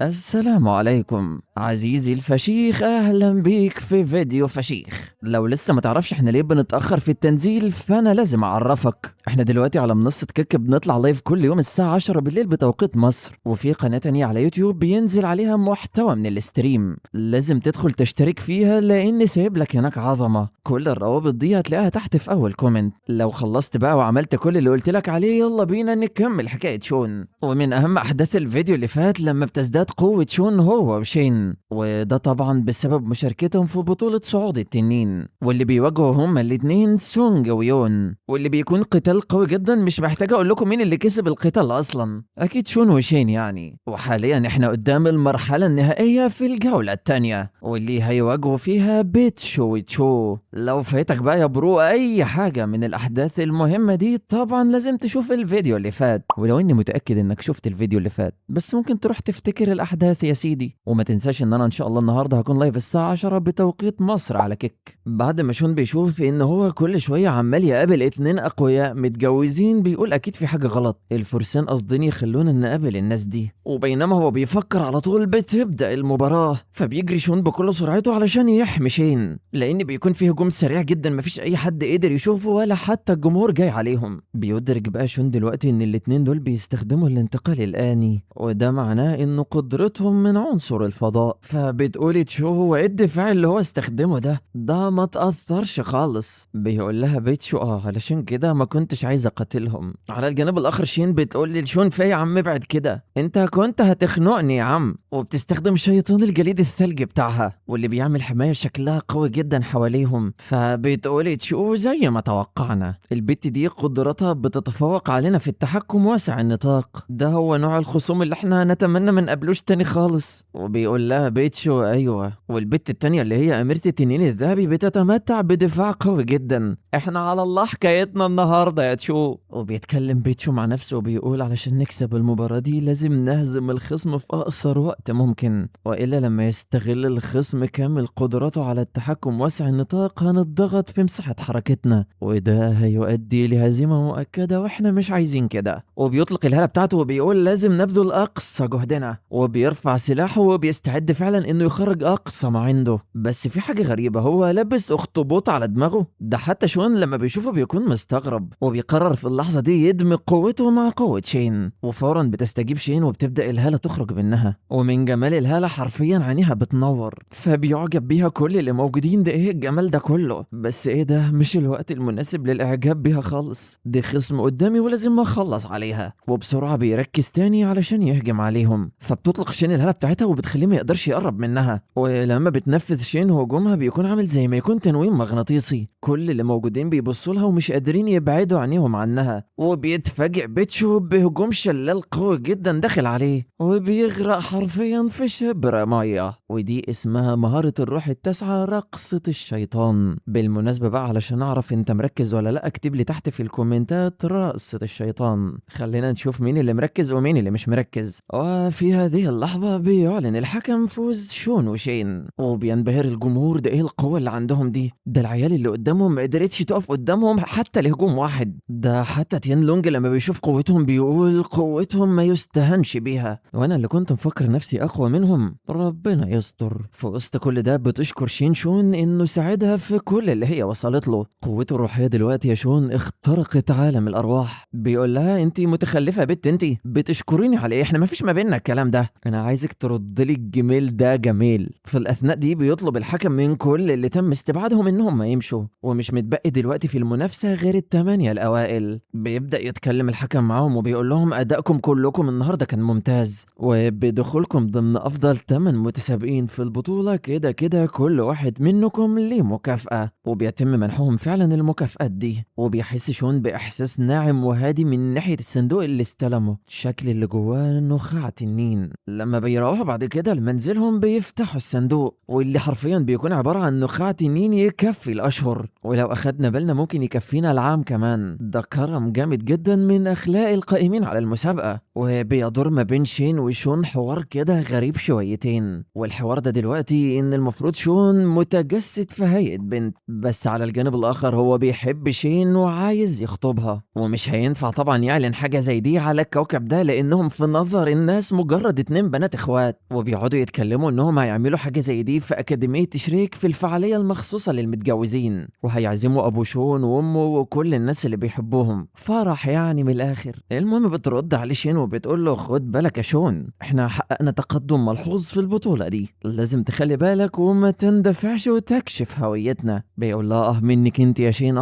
السلام عليكم عزيزي الفشيخ، اهلا بيك في فيديو فشيخ. لو لسه ما تعرفش احنا ليه بنتأخر في التنزيل فانا لازم اعرفك. احنا دلوقتي على منصة كيك بنطلع لايف كل يوم الساعة 10 بالليل بتوقيت مصر، وفي قناة تانية على يوتيوب بينزل عليها محتوى من الاستريم. لازم تدخل تشترك فيها لاني سايب لك هناك عظمة. كل الروابط دي هتلاقيها تحت في اول كومنت. لو خلصت بقى وعملت كل اللي قلت لك عليه يلا بينا نكمل حكاية شون. ومن اهم احداث الفيديو اللي فات لما بتزداد قوة شون هو وشين، وده طبعا بسبب مشاركتهم في بطولة صعود التنين، واللي بيواجهوا هما الاتنين سونج ويون، واللي بيكون قتال قوي جدا. مش محتاج اقول لكم مين اللي كسب القتال اصلا، اكيد شون وشين يعني. وحاليا احنا قدام المرحلة النهائية في الجولة التانية، واللي هيواجهوا فيها بيتشو وتشو. لو فايتك بقى يا برو اي حاجة من الاحداث المهمة دي طبعا لازم تشوف الفيديو اللي فات، ولو اني متأكد انك شفت الفيديو اللي فات بس ممكن تروح تفتكر الاحداث يا سيدي. وما تنساش ان انا ان شاء الله النهارده هكون لايف الساعة 10 بتوقيت مصر على كيك. بعد ما شون بيشوف ان هو كل شوية عمال يقابل اتنين اقوياء متجوزين بيقول اكيد في حاجة غلط، الفرسان قاصدين يخلونا نقابل الناس دي. وبينما هو بيفكر على طول بتبدأ المباراة، فبيجري شون بكل سرعته علشان يحمي شين، لان بيكون فيه هجوم سريع جدا مفيش اي حد قدر يشوفه ولا حتى الجمهور جاي عليهم. بيدرك بقى شون دلوقتي ان الاتنين دول بيستخدموا الانتقال الآني، وده معناه ان قدرتهم من عنصر الفضاء. فبتقولي تشو هو ايه الدفاع اللي هو استخدمه ده ما تأثرش خالص. بيقول لها بيتشو علشان كده ما كنتش عايز اقاتلهم. على الجانب الاخر شين بتقول لي لشون في يا عم ابعد كده، انت كنت هتخنقني يا عم. وبتستخدم شيطان الجليد الثلجي بتاعها واللي بيعمل حماية شكلها قوي جدا حواليهم. فبتقولي تشو زي ما توقعنا البت دي قدراتها بتتفوق علينا في التحكم واسع النطاق، ده هو نوع الخصوم اللي احنا نتمنى ما نقابلوش تاني خالص. وبيقول لها بيتشو ايوه، والبت التانية اللي هي اميرة التنين الذهبي بتتمتع بدفاع قوي جدا، احنا على الله حكايتنا النهارده يا تشو. وبيتكلم بيتشو مع نفسه وبيقول علشان نكسب المباراة دي لازم نهزم الخصم في اقصر وقت ممكن، والا لما يستغل الخصم كامل قدراته على التحكم واسع النطاق هنضغط في مساحة حركتنا، وده هيؤدي لهزيمة مؤكدة واحنا مش عايزين كده. وبيطلق الهالة بتاعته وبيقول لازم نبذل اقصى جهدنا، وبيرفع سلاحه وبيستعد فعلا انه يخرج اقصى ما عنده. بس في حاجة غريبة، هو لابس اخطبوط على دماغه، ده حتى شون لما بيشوفه بيكون مستغرب، وبيقرر في اللحظة دي يدمج قوته مع قوة شين، وفورا بتستجيب شين وبتبدأ الهالة تخرج منها. ومن جمال الهالة حرفيا عينيها بتنور، فبيعجب بيها كل اللي موجودين، ده ايه الجمال ده كله؟ بس ايه ده، مش الوقت المناسب للاعجاب بيها خالص، دي خصم قدامي ولازم اخلص عليها. وبسرعة بيركز تاني علشان يهجم عليهم، فبتطلق شين الهالة بتاعتها وبتخليه ما يقدرش يقرب منها. ولما بتنفذ شين هجومها بيكون عامل زي ما يكون تنويم مغناطيسي، كل اللي موجودين بيبصوا لها ومش قادرين يبعدوا عينيهم عنها. وبيتفاجئ بيتشو بهجوم شلال قوي جدا داخل عليه، وبيغرق حرفيا في شبر ميه. ودي اسمها مهارة الروح التاسعة، رقصة الشيطان. بالمناسبة بقى علشان اعرف انت مركز ولا لا اكتب لي تحت في الكومنتات رقصة الشيطان. خلينا نشوف مين اللي مركز ومين اللي مش مركز. وفي هذه اللحظة بيعلن الحكم فوز شون وشين، وبينبهر الجمهور، ده ايه القوة اللي عندهم دي، ده العيال اللي قدامهم ما قدرتش تقف قدامهم حتى لهجوم واحد، ده حتى تين لونج لما بيشوف قوتهم بيقول قوتهم ما يستهنش بيها، وانا اللي كنت مفكر نفسي اقوى منهم، ربنا يستر. في وسط كل ده بتشكر شين شون انه ساعدها في كل اللي هي وصلت له. قوته الروحية دلوقتي يا شون اخترقت عالم الارواح. بيقول لها انتي متخلفة يا بت، انتي بتشكريني على ايه، احنا ما فيش ما بيننا الكلام ده، انا عايزك ترد لي الجميل ده جميل. في الاثناء دي بيطلب الحكم من كل اللي تم استبعادهم انهم ما يمشوا، ومش متبقي دلوقتي في المنافسة غير الثمانية الاوائل. بيبدأ يتكلم الحكم معاهم وبيقول لهم ادائكم كلكم النهارده كان ممتاز، وبدخولكم ضمن افضل 8 متسابقين في البطولة كده كده كل واحد منكم ليه مكافأة، وبيتم منحهم فعلا المكافآت دي. وبيحس شون باحساس ناعم وهادي من ناحية الصندوق اللي استلمه، الشكل اللي جواه نخاع تنين. لما بيروحوا بعد كده لمنزلهم بيفتحوا الصندوق، واللي حرفيا بيكون عبارة عن نخاع تنين يكفي الاشهر، ولو اخدنا بالنا ممكن يكفينا العام كمان. ده كرم جامد جدا من اخلاق القائمين على المسابقة. وبيدور ما بين شين وشون حوار كده كده غريب شويتين، والحوار ده دلوقتي ان المفروض شون متجسد في هيئة بنت، بس على الجانب الاخر هو بيحب شين وعايز يخطبها، ومش هينفع طبعا يعلن حاجة زي دي على الكوكب ده لانهم في نظر الناس مجرد 2 بنات اخوات، وبيقعدوا يتكلموا انهم هيعملوا حاجة زي دي في اكاديمية شريك في الفعالية المخصوصة للمتجوزين، وهيعزموا ابو شون وامه وكل الناس اللي بيحبوهم، فرح يعني من الاخر. المهم بترد عليه شين وبتقول له خد بالك يا شون، احنا حققنا تقدم ملحوظ في البطولة دي، لازم تخلي بالك وما تندفعش وتكشف هويتنا. بيقول لها منك انت يا شين،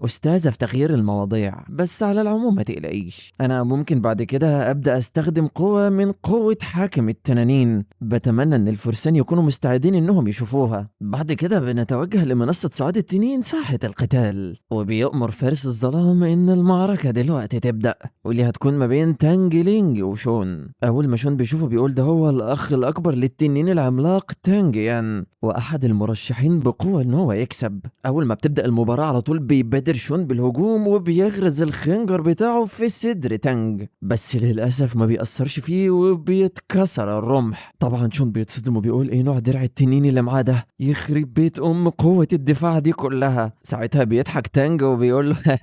استاذة في تغيير المواضيع، بس على العموم ما تقلقيش، انا ممكن بعد كده ابدا استخدم قوة من قوة حاكم التنانين، بتمنى ان الفرسان يكونوا مستعدين انهم يشوفوها. بعد كده بنتوجه لمنصة صعود التنين ساحة القتال، وبيأمر فارس الظلام ان المعركة دلوقتي تبدأ، واللي هتكون ما بين تانج لينج وشون. اول ما شون بيشوفه بيقول ده هو الاخ الاكبر للتنين العملاق تانج يان، واحد المرشحين بقوة ان هو يكسب. اول ما بتبدأ المباراة على طول بيبادر شون بالهجوم وبيغرز الخنجر بتاعه في صدر تانج، بس للاسف ما بيأثرش فيه وبيتكسر الرمح. طبعا شون بيتصدم وبيقول ايه نوع درع التنين اللي معاه ده، يخرب بيت قوة الدفاع دي كلها. ساعتها بيضحك تانج وبيقول له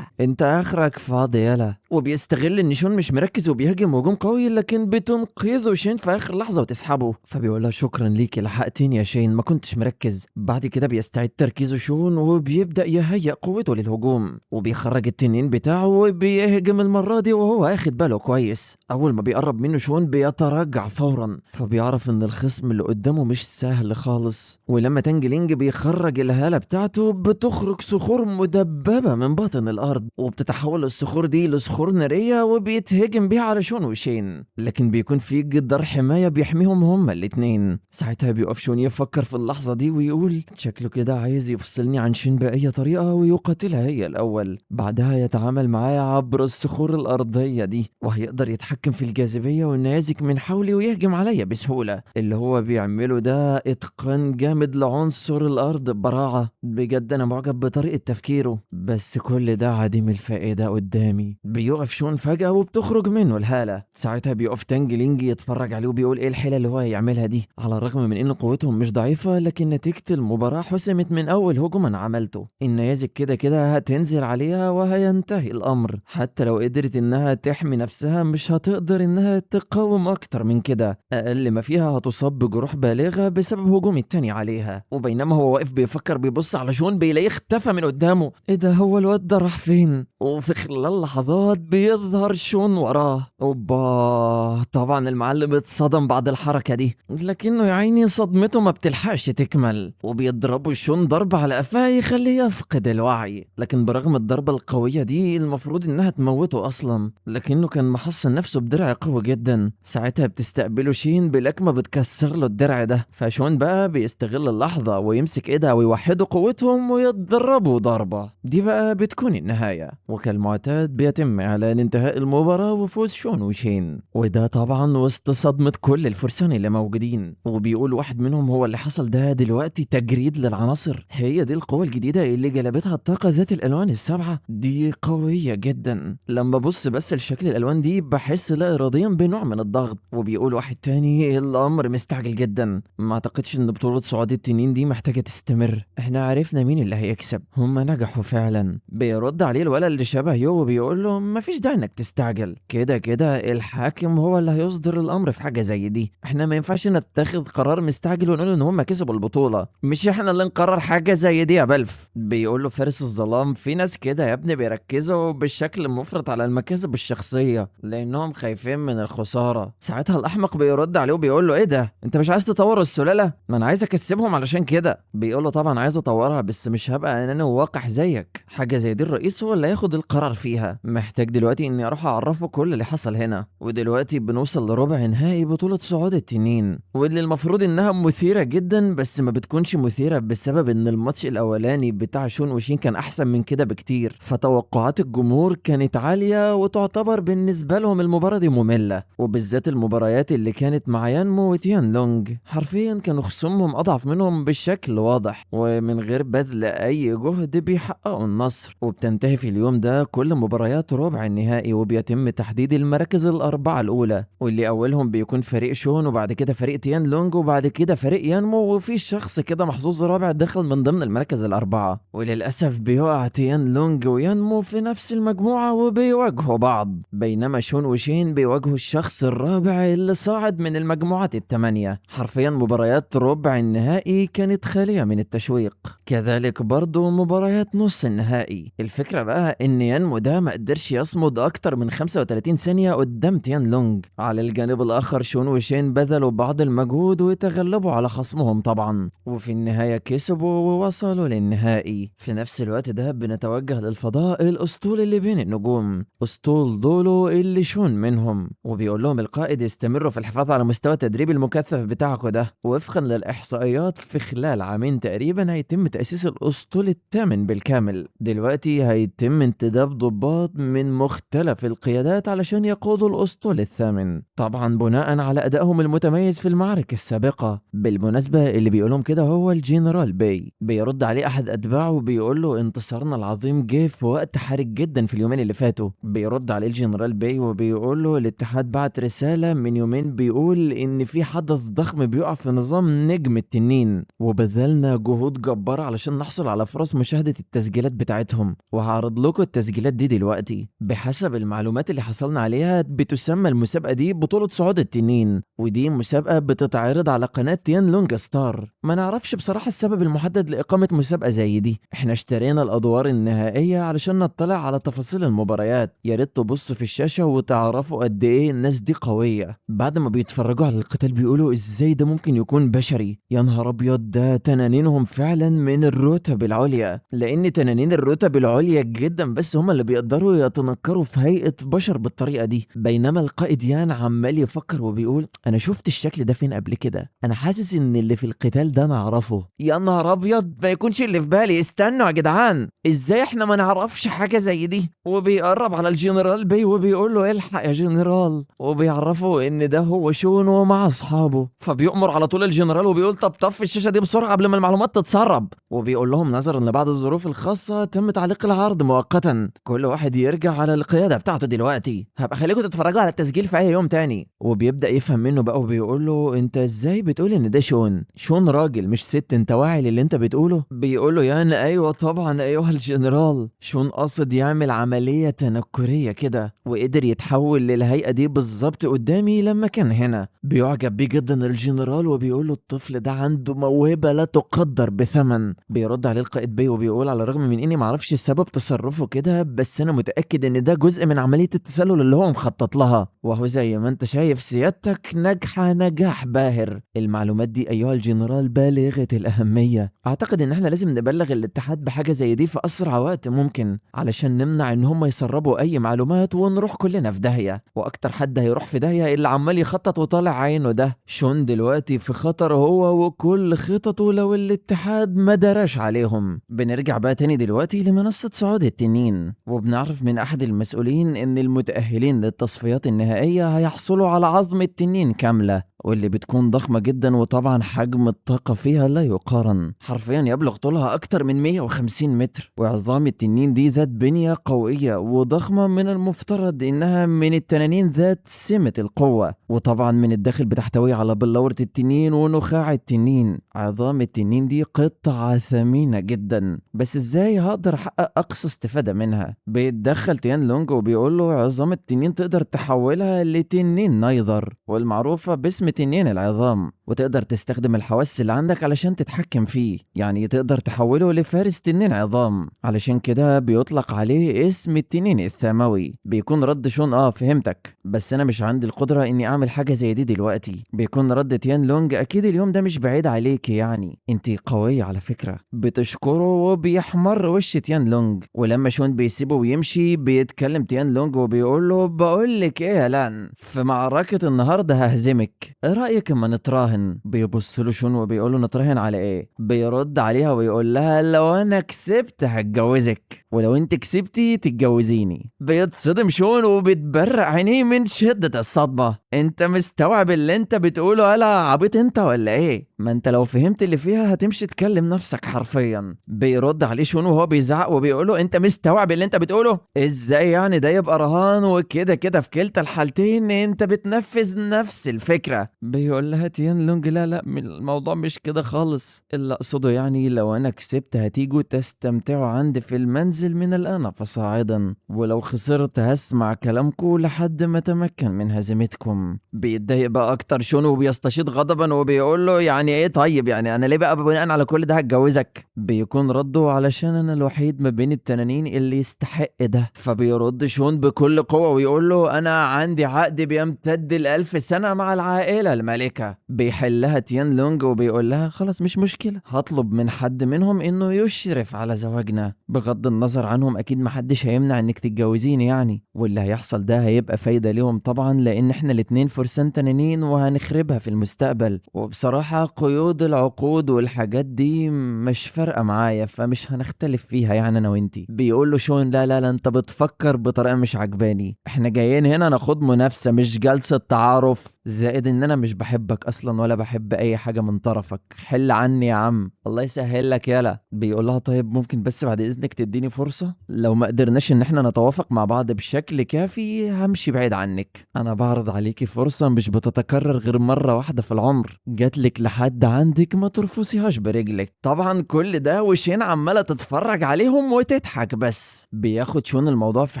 انت اخرك فاضي يلا، وبيستغل ان شون مش مركز وبيهاجم هجوم قوي، لكن بتنقذه شين في اخر لحظه وتسحبه، فبيقول لها شكرا ليكي لحقتيني يا شين، ما كنتش مركز. بعد كده بيستعيد تركيزه شون وبيبدا يهيئ قوته للهجوم، وبيخرج التنين بتاعه وبيهجم المره دي وهو اخد باله كويس. اول ما بيقرب منه شون بيتراجع فورا، فبيعرف ان الخصم اللي قدامه مش سهل خالص. ولما تانجلينج بيخرج الهاله بتاعته بتخرج صخور مدببه من باطن الارض، وبتتحول الصخور دي لصخور ناريه وبيتهجم بيها على شون وشين، لكن بيكون في جدار حمايه بيحميهم هما الاتنين. ساعتها بيقف شون يفكر في اللحظه دي ويقول شكله كده عايز يفصلني عن شين باي طريقه ويقاتلها هي الاول، بعدها يتعامل معايا عبر الصخور الارضيه دي، وهيقدر يتحكم في الجاذبيه والنيازك من حولي ويهجم عليا بسهوله. اللي هو بيعمله ده اتقان جامد لعنصر الارض ببراعه، بجد انا معجب بطريقه تفكيره، بس كل ده عديم الفائده قدامي. بيقف شون فجاه وبتخرج منه الهاله. ساعتها بيقف تانجلينج يتفرج عليه وبيقول ايه الحيله اللي هو هيعملها دي، على الرغم من ان قوتهم مش ضعيفه، لكن نتيجه المباراه حسمت من اول هجوم انا عملته. النيازك كده كده هتنزل عليها وهينتهي الامر، حتى لو قدرت انها تحمي نفسها مش هتقدر انها تقاوم اكتر من كده، اقل ما فيها هتصاب بجروح بالغه بسبب هجوم التاني عليها. وبينما هو واقف بيفكر بيبص على شون بيلاقيه اختفى من قدامه، ايه ده هو الواد ده راح فين؟ وفي خلال لحظات بيظهر شون وراه. اوبا، طبعا المعلم اتصدم بعد الحركه دي، لكنه يا عيني صدمته ما بتلحقش تكمل، وبيضربوا شون ضربه على قفاه يخليه يفقد الوعي. لكن برغم الضربه القويه دي المفروض انها تموته اصلا، لكنه كان محصن نفسه بدرع قوي جدا. ساعتها بتستقبله شين بلكمه بتكسر له الدرع ده، فشون بقى بيستغل اللحظه ويمسك ايدها ويوحدوا قوتهم ويضربوا ضربه. دي بقى بتكون النهايه، وكالمعتاد بيتم اعلان انتهاء المباراه وفوز شون وشين، وده طبعا وسط صدمه كل الفرسان اللي موجودين. وبيقول واحد منهم هو اللي حصل ده دلوقتي تجريد للعناصر، هي دي القوه الجديده اللي جلبتها الطاقه ذات الالوان السبعه، دي قويه جدا. لما بص بس لشكل الالوان دي بحس لا اراديا بنوع من الضغط. وبيقول واحد تاني الامر مستعجل جدا، ما اعتقدش ان بطوله صعود التنين دي محتاجه تستمر، احنا عرفنا مين اللي هيكسب، هم نجحوا فعلا. بيرد عليه الولد اللي شبه يو وبيقول له مفيش داعي انك تستعجل، كده كده الحاكم هو اللي هيصدر الامر في حاجه زي دي، احنا ما ينفعش نتخذ قرار مستعجل ونقول ان هم كسبوا البطوله، مش احنا اللي نقرر حاجه زي دي يا بلف. بيقول له فارس الظلام في ناس كده يا ابني بيركزوا بالشكل المفرط على المكاسب الشخصيه لانهم خايفين من الخساره. ساعتها الاحمق بيرد عليه وبيقول له ايه ده، انت مش عايز تطور السلاله؟ ما انا عايز اكسبهم علشان كده. بيقول له طبعا عايز اطورها بس مش هبقى اناني وواقح زيك، حاجه زي دي الرئيس هو اللي هياخد القرار فيها، محتاج دلوقتي اني اروح اعرفه كل اللي حصل هنا. ودلوقتي بنوصل لربع نهائي بطوله صعود التنين، واللي المفروض انها مثيره جدا بس ما بتكونش مثيره بسبب ان الماتش الاولاني بتاع شون وشين كان احسن من كده بكتير، فتوقعات الجمهور كانت عاليه وتعتبر بالنسبه لهم المباراه دي ممله، وبالذات المباريات اللي كانت مع يانمو وتيان لونج حرفيا كانوا خصومهم اضعف منهم بشكل واضح، ومن غير بذل اي جهد بيحققوا النصر. وبتنتهي في اليوم ده كل مباريات ربع النهائي وبيتم تحديد المراكز الاربعه الاولى، واللي اولهم اولهم بيكون فريق شون، وبعد كده فريق تيان لونج، وبعد كده فريق يانمو، وفي شخص كده محظوظ رابع دخل من ضمن المركز الاربعه. وللاسف بيقع تيان لونج ويانمو في نفس المجموعه وبيواجهوا بعض، بينما شون وشين بيواجهوا الشخص الرابع اللي صاعد من المجموعات الثمانيه. حرفيا مباريات ربع النهائي كانت خاليه من التشويق، كذلك برضو مباريات نص النهائي. الفكره بقى ان يانمو ده ما قدرش يصمد اكتر من 35 ثانيه قدام تيان لونج. على الجانب الاخر شون وشين بذلوا بعض المجهود وتغلبوا على خصمهم طبعا، وفي النهايه كسبوا ووصلوا للنهائي. في نفس الوقت ده بنتوجه للفضاء الاسطول اللي بين النجوم، اسطول دولو اللي شون منهم، وبيقول لهم القائد استمروا في الحفاظ على مستوى التدريب المكثف بتاعكم ده. وفقا للاحصائيات في خلال عامين تقريبا هيتم تاسيس الاسطول الثامن بالكامل. دلوقتي هيتم انتداب ضباط من مختلف القيادات علشان يقودوا الاسطول الثامن، طبعا بناء على ادائهم المتميز في المعارك السابقه. بالمناسبه اللي بيقولهم كده هو الجنرال باي. بيرد عليه احد اتباعه وبيقول له انتصارنا العظيم جه في وقت حرج جدا في اليومين اللي فاتوا. بيرد عليه الجنرال باي وبيقول له الاتحاد بعت رساله من يومين بيقول ان في حدث ضخم بيقع في نظام نجم التنين، وبذلنا جهود جباره علشان نحصل على فرص مشاهده التسجيلات بتاعتهم، وهعرض لكم التسجيلات دي دلوقتي. بحسب المعلومات اللي حصلنا عليها بتسمى المسابقه دي بطوله صعود التنين، ودي مسابقه بتتعرض على قناه تيان لونج ستار. ما نعرفش بصراحه السبب المحدد لاقامه مسابقه زي دي، احنا اشترينا الادوار النهائيه علشان نطلع على تفاصيل المباريات. يا ريت تبصوا في الشاشه وتعرفوا قد ايه الناس دي قويه. بعد ما بيتفرجوا على القتال بيقولوا ازاي ده ممكن يكون بشري، يا نهار ابيض ده تنانينهم فعلا من الرتب العليا، لان تنانين الرتب العليا جدا بس هم اللي بيقدروا يتنكروا في هيئه بشر بالطريقه دي. بينما القائد يان عمال يفكر وبيقول انا شفت الشكل ده فين قبل كده، انا حاسس ان اللي في القتال ده انا اعرفه. يا نهار ابيض ما يكونش اللي في بالي، استنوا يا جدعان ازاي احنا ما نعرفش حاجه زي دي. وبيقرب على الجنرال بي وبيقول له الحق يا جنرال، وبيعرفوا ان ده هو شون ومع اصحابه. فبيأمر على طول الجنرال وبيقول طب طفي الشاشه دي بسرعه قبل ما المعلومات تتسرب، وبيقول لهم نظرا لبعض الظروف الخاصه تم تعليق العرض مؤقتا، كل واحد يرجع على القياده بتاعته دلوقتي، هبقى خليكم تتفرجوا على التسجيل في اي يوم تاني. وبيبدا يفهم منه بقى وبيقول له انت ازاي بتقول ان ده شون؟ شون راجل مش ست، انت واعي للي انت بتقوله؟ بيقول له يعني ايوه طبعا ايها الجنرال، شون قصد يعمل عمليه تنكريه كده وقدر يتحول للهيئه دي بالظبط قدامي لما كان هنا. بيعجب بيه جدا الجنرال وبيقول له الطفل ده عنده موهبه لا تقدر بثمن. بيرد عليه القائد بيه وبيقول على الرغم من اني معرفش سبب تصرفه كده بس انا متاكد ان ده جزء من عمليه التسلل اللي هو مخطط لها، وهو زي ما انت شايف سيادتك ناجحه نجاح باهر. المعلومات دي ايها الجنرال بالغه الاهميه، اعتقد ان احنا لازم نبلغ الاتحاد بحاجه زي دي في اسرع وقت ممكن علشان نمنع ان هم يسربوا اي معلومات ونروح كلنا في داهيه. واكتر حد هيروح في داهيه اللي عمال يخطط وطالع عينه ده. شون دلوقتي في خطر هو وكل خططه لو الاتحاد ما دراش عليهم. بنرجع بقى تاني دلوقتي لمنصه صعود التنين، وبنعرف من احد المسؤولين ان المتاهلين للتصفيات النهائيه هيحصلوا على عظم التنين كامله، واللي بتكون ضخمة جدا، وطبعا حجم الطاقة فيها لا يقارن، حرفيا يبلغ طولها أكتر من 150 متر. وعظام التنين دي ذات بنية قوية وضخمة، من المفترض إنها من التنانين ذات سمة القوة، وطبعا من الداخل بتحتوي على بلورة التنين ونخاع التنين. عظام التنين دي قطعة ثمينة جدا، بس إزاي هقدر أحقق أقصى استفادة منها؟ بيتدخل تيان لونج وبيقول له عظام التنين تقدر تحولها لتنين نايذر، والمعروفة باسم تنين العظام، وتقدر تستخدم الحواس اللي عندك علشان تتحكم فيه، يعني تقدر تحوله لفارس تنين عظام، علشان كده بيطلق عليه اسم التنين الثاموي. بيكون رد شون فهمتك، بس انا مش عندي القدرة اني اعمل حاجة زي دي دلوقتي. بيكون رد تيان لونج اكيد اليوم ده مش بعيد عليك، يعني انتي قوية على فكرة. بتشكره وبيحمر وش تيان لونج، ولما شون بيسيبه ويمشي بيتكلم تيان لونج وبيقول له بقول لك ايه يا لان، في معركة النهاردة ههزمك، ايه رأيك اما نتراهن؟ بيبص له شون وبيقول له نتراهن على ايه؟ بيرد عليها ويقول لها لو انا كسبت هتجوزك. ولو انت كسبتي تتجوزيني. بيتصدم شون وبتبرق عينيه من شدة الصدمة. انت مستوعب اللي انت بتقوله؟ يالا عبيط انت ولا ايه؟ ما انت لو فهمت اللي فيها هتمشي تكلم نفسك حرفيا. بيرد عليه شون وهو بيزعق وبيقوله انت مستوعب اللي انت بتقوله؟ ازاي يعني ده يبقى رهان؟ وكده كده في كلتا الحالتين انت بتنفذ نفس الفكرة. بيقول لها تيان لونج لا الموضوع مش كده خالص، اللي اقصده يعني لو انا كسبت هتيجوا تستمتعوا عندي في المنزل من الان فصاعدا، ولو خسرت هسمع كلامكم لحد ما اتمكن من هزيمتكم. بيتضايق بقى اكتر شون وبيستشيط غضبا وبيقول له يعني ايه طيب، يعني انا ليه بقى بناء على كل ده هتجوزك؟ بيكون رده علشان انا الوحيد ما بين التنانين اللي يستحق ده. فبيرد شون بكل قوة ويقول له انا عندي عقد بيمتد ل1000 سنة مع العائلة الملكة. بيحلها تيان لونج وبيقول لها خلاص مش مشكلة، هطلب من حد منهم انه يشرف على زواجنا. بغض النظر عنهم اكيد محدش هيمنع انك تتجوزيني يعني، واللي هيحصل ده هيبقى فايدة ليهم طبعا لان احنا الاتنين فرسان تنانين وهنخربها في المستقبل. وبصراحة قيود العقود والحاجات دي مش فارقة معايا فمش هنختلف فيها يعني انا وانتي. بيقول له شون لا انت بتفكر بطريقة مش عجباني، احنا جايين هنا ناخد منافسة مش جلسة تعارف، زائد ان انا مش بحبك اصلا ولا بحب اي حاجة من طرفك، حل عني يا عم الله يسهل لك يلا. بيقول لها طيب ممكن بس بعد اذنك تديني فرصة، لو ما قدرناش ان احنا نتوافق مع بعض بشكل كافي همشي بعيد عنك. انا بعرض عليكي فرصة مش بتتكرر غير مرة واحدة في العمر، جاتلك لحد عندك ما ترفسيهاش برجلك. طبعا كل ده وشين عمالة تتفرج عليهم وتضحك بس. بياخد شون الموضوع في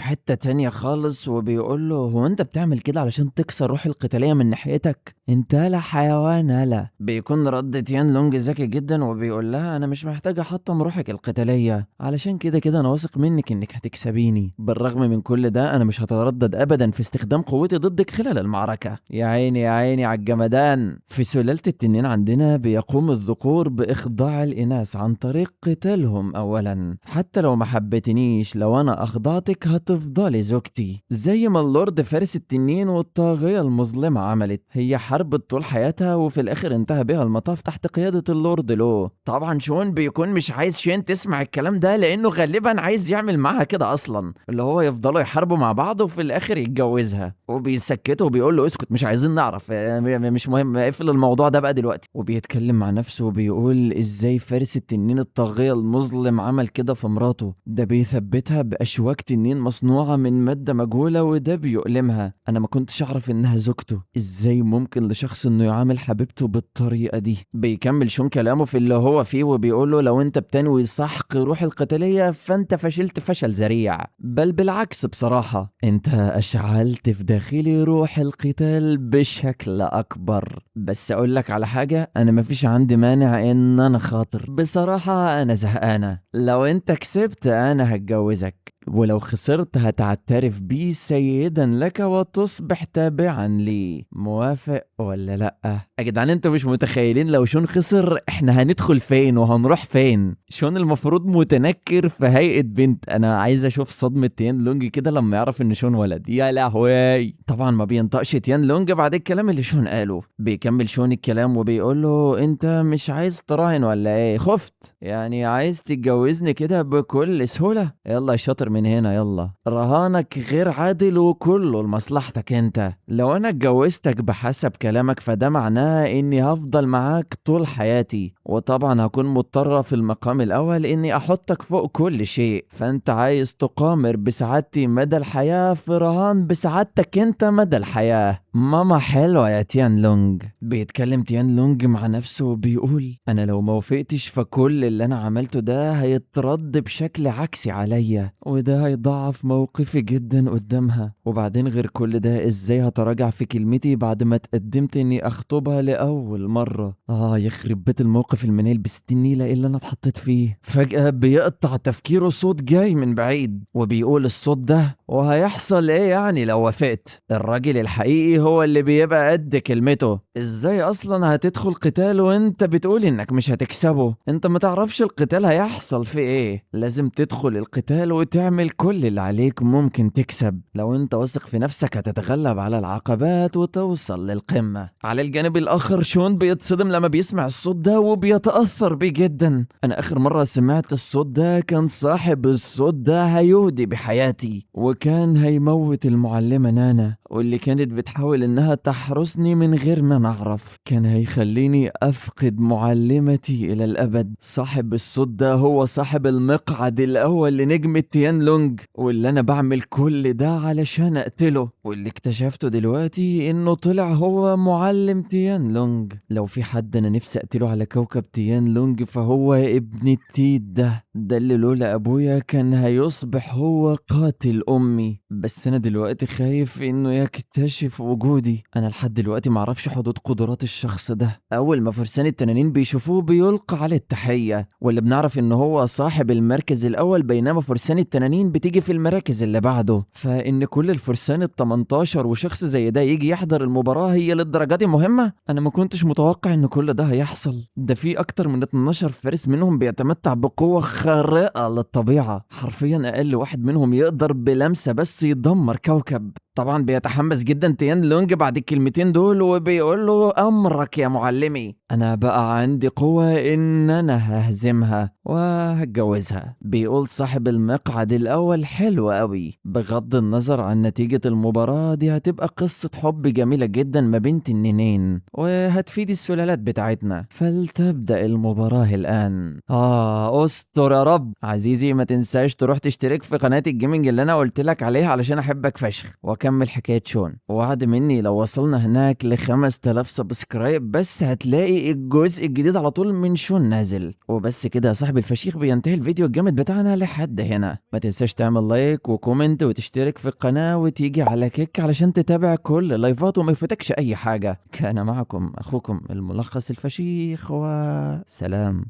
حتة تانية خالص وبيقول له هو انت بتعمل كده علشان تكسر روح القتالية من ناحيتك؟ انت لا حيوان لا. بيكون رد تيان لونج ذكي جدا وبيقول لها انا مش محتاج احطم روحك القتالية علشان كده كده انا واثق منك انك هتكسبيني. بالرغم من كل ده انا مش هتردد ابدا في استخدام قوتي ضدك خلال المعركة. يا عيني يا عيني على الجمدان. في سلالة التنين عندنا بيقوم الذكور باخضاع الاناث عن طريق قتالهم اولا. حتى لو ما حبيتنيش لو انا اخضعتك هتفضلي زوجتي، زي ما اللورد فارس التنين والطاغية المظلمة عملت. هي حربت طول حياتها وفي الاخر انتهى بها المطاف تحت قيادة اللورد لو. طبعا شون بيكون مش عايز شين تسمع الكلام ده لانه غالبا عايز يعمل معاها كده اصلا، اللي هو يفضلوا يحاربوا مع بعض وفي الاخر يتجوزها. وبيسكته وبيقول له اسكت مش عايزين نعرف، مش مهم اقفل الموضوع ده بقى دلوقتي. وبيتكلم مع نفسه وبيقول ازاي فارس التنين الطاغية المظلم عمل كده في مراته، ده بيثبتها باشواك تنين مصنوعة من مادة مجهولة وده بيؤلمها. انا ما كنتش اعرف انها زوجته، ازاي ممكن لشخص انه يعامل حبيبته بالطريقة دي؟ بيكمل شون كلامه في اللي هو فيه وبيقول له لو انت بتنوي سحق روح القتالية فانت فشلت فشل ذريع، بل بالعكس بصراحة انت اشعلت في داخلي روح القتال بشكل اكبر. بس اقول لك على حاجة، انا مفيش عندي مانع ان انا خاطر، بصراحة انا زهقانة. لو انت كسبت انا هتجوزك، ولو خسرت هتعترف بي سيدا لك وتصبح تابعا لي. موافق ولا لأ؟ يا جدعان انتوا مش متخيلين لو شون خسر احنا هندخل فين وهنروح فين. شون المفروض متنكر في هيئة بنت. انا عايز اشوف صدمة تيان لونج كده لما يعرف ان شون ولد. يا لهوي. طبعا ما بينطقش تيان لونج بعد الكلام اللي شون قاله. بيكمل شون الكلام وبيقول له انت مش عايز تراهن ولا ايه؟ خفت يعني عايز تتجوزني كده بكل سهولة؟ يلا يا شاطر من هنا يلا. رهانك غير عادل وكله لمصلحتك انت. لو انا اتجوزتك بحسب كلامك فده معناه اني هفضل معاك طول حياتي، وطبعا هكون مضطرة في المقام الاول اني احطك فوق كل شيء. فانت عايز تقامر بسعادتي مدى الحياة في رهان بسعادتك انت مدى الحياة. ماما حلوة يا تيان لونج. بيتكلم تيان لونج مع نفسه وبيقول انا لو موافقتش فكل اللي انا عملته ده هيترد بشكل عكسي عليا، وده هيضعف موقفي جدا قدامها. وبعدين غير كل ده ازاي هتراجع في كلمتي بعد ما تقدمت اني اخطبها لاول مرة؟ يخرب بيت الموقف المنيل بستين نيلة اللي انا اتحطيت فيه. فجأة بيقطع تفكيره صوت جاي من بعيد وبيقول الصوت ده وهيحصل ايه يعني لو وافقت؟ الراجل الحقيقي هو اللي بيبقى قد كلمته. ازاي اصلا هتدخل قتال وانت بتقول انك مش هتكسبه؟ انت ما تعرفش القتال هيحصل فيه ايه. لازم تدخل القتال وتعمل كل اللي عليك، ممكن تكسب. لو انت واثق في نفسك هتتغلب على العقبات وتوصل للقمة. على الجانب الاخر شون بيتصدم لما بيسمع الصوت ده وبيتأثر بيه جدا. انا اخر مرة سمعت الصوت ده كان صاحب الصوت ده هيودي بحياتي، وكان هيموت المعلمة نانا، واللي كانت بتحاول انها تحرسني من غير ما نعرف. كان هيخليني افقد معلمتي الى الابد. صاحب الصوت ده هو صاحب المقعد الاول لنجم تيان لونج، واللي انا بعمل كل ده علشان اقتله. واللي اكتشفته دلوقتي انه طلع هو معلم تيان لونج. لو في حد انا نفسي اقتله على كوكب تيان لونج فهو ابن التيت ده اللي لولا ابويا كان هيصبح هو قاتل امي. بس انا دلوقتي خايف انه يكتشف وجودي. انا لحد دلوقتي معرفش حدود قدرات الشخص ده. اول ما فرسان التنانين بيشوفوه بيلقى عليه التحية، واللي بنعرف ان هو صاحب المركز الاول، بينما فرسان التنانين بتيجي في المراكز اللي بعده. فان كل الفرسان ال18 وشخص زي ده يجي يحضر المباراة هي للدرجة دي مهمة؟ انا ما كنتش متوقع ان كل ده هيحصل. ده في اكتر من 12 فارس منهم بيتمتع بقوة خارقة للطبيعة. حرفيا اقل واحد منهم يقدر بلمسة بس يدمر كوكب. طبعا بيتحمس جدا تيان لونج بعد الكلمتين دول وبيقول له امرك يا معلمي. انا بقى عندي قوة ان انا ههزمها وهتجوزها. بيقول صاحب المقعد الاول حلو قوي. بغض النظر عن نتيجة المباراة دي هتبقى قصة حب جميلة جدا ما بين النينين وهتفيد السلالات بتاعتنا. فلتبدأ المباراة الان. استر يا رب. عزيزي ما تنساش تروح تشترك في قناة الجيمنج اللي انا قلت لك عليها علشان احبك فشخ وكمل حكاية شون. وعد مني لو وصلنا هناك ل5000 سبسكرايب بس هتلاقي الجزء الجديد على طول من شون نازل. وبس كده يا صاحبي الفشيخ بينتهي الفيديو الجامد بتاعنا لحد هنا. ما تنساش تعمل لايك وكومنت وتشترك في القناة وتيجي على كيك علشان تتابع كل اللايفات وما يفوتكش اي حاجة. كان معكم اخوكم الملخص الفشيخ وسلام.